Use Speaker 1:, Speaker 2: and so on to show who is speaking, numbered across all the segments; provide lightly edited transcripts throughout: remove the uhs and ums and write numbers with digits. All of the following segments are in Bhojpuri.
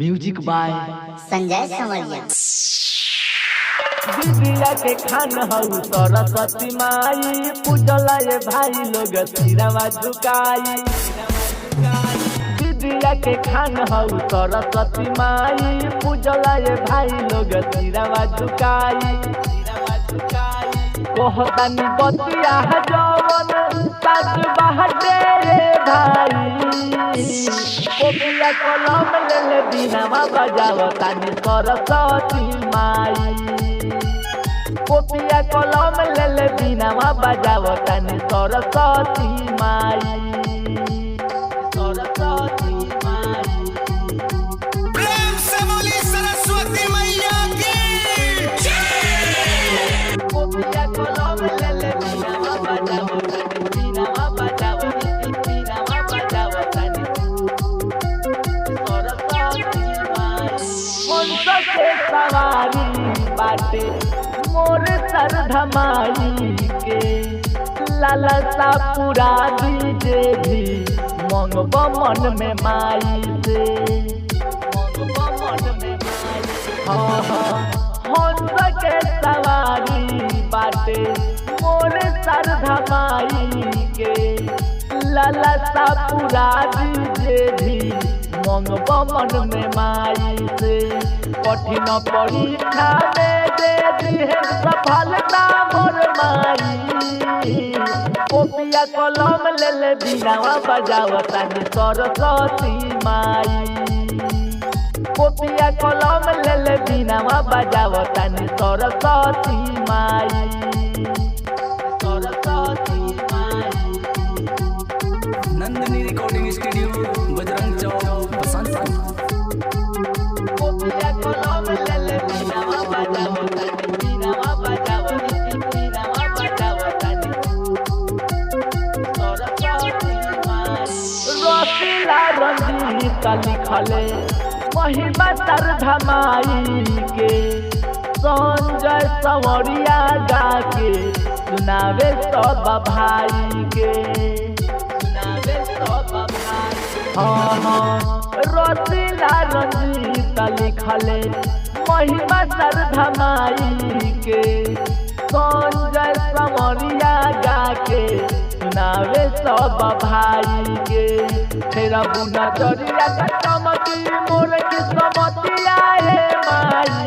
Speaker 1: म्यूजिक बाय
Speaker 2: संजय संवरिया।
Speaker 3: दिदिया के खान हऊ सरस्वती माई, पूजला ये भाई लोग सिरवा झुकाई। दिदिया के खान हऊ सरस्वती माई, पूजला ये भाई लोग सिरवा झुकाई। कहतानी बतिया जवन सच बाटे भाई, कोपिया कलम ले ले बिनावा बजावतानी सरस्वती माई। कोपिया कलम ले ले बिनावा बजावतानी सरस्वती माई। सरस्वती माई
Speaker 4: प्रेम से बोली सरस्वती मैया की जय।
Speaker 3: कोपिया कलम ले ले बिनावा बजावतानी बिनावा बजावतानी बिनावा बजावतानी सरस्वती माई। हंस के सवारी बाटे मोर सरधमाई के, लालसा पूरा दीजे भी मंगब मन में माई से। मंगब मन में माई, हाँ हंस के सवारी बाटे मोर सरधमाई के, लालसा पूरा दीजे भी मंगब मन में माई से। कठिन परीक्षा में दे दी सफलता मोर माई। कोपिया कलम ले ले बिनावा बजावतानी सरस्वती माई। कोपिया कलम ले ले बिनावा बजावतानी सरस्वती माई। सरस्वती माई।
Speaker 1: Nandini recording studio, Bajrang Chowk, Basantpur.
Speaker 3: कोपिया कलम ले ले बिनावा बजावतानी बिनावा बजावतानी बिनावा बजावतानी सरस्वती माई। रसीला रंजीत लिखले महिमा सरधमाई के, संजय संवरिया गा के सुनावे सब भाई के। सुनावे सब भाई, हाँ रसीला रंजीत लिखले महिमा सरधमाई के, संजय संवरिया गा के सुनावे सब भाई के। तेरा बुना दरिया का चमकी मोर की समतिया है माई।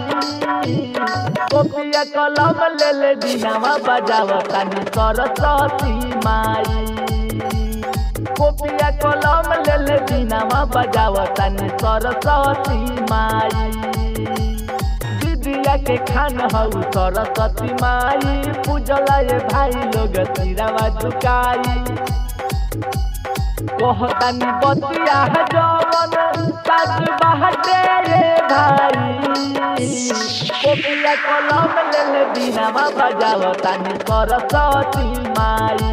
Speaker 3: कोपिया कलम ले ले बिनावा बजावतानी सरस्वती माई। कोपिया कलम ले ले बिनावा बजावतानी सरस्वती माई। दिदिया के खान हऊ सरस्वती माई, पूजला ये भाई लोग सिरवा झुकाई। कहतानी बतिया जवन सच बाटे भाई, कोपिया कलम ले ले बिनावा बजावतानी सरस्वती माई।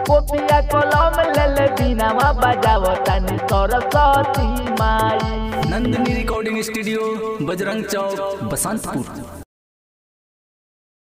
Speaker 3: कोपिया कलम ले ले बिनावा बजावतानी सरस्वती माई।
Speaker 1: Nandini recording studio, Bajrang Chowk, Basantpur.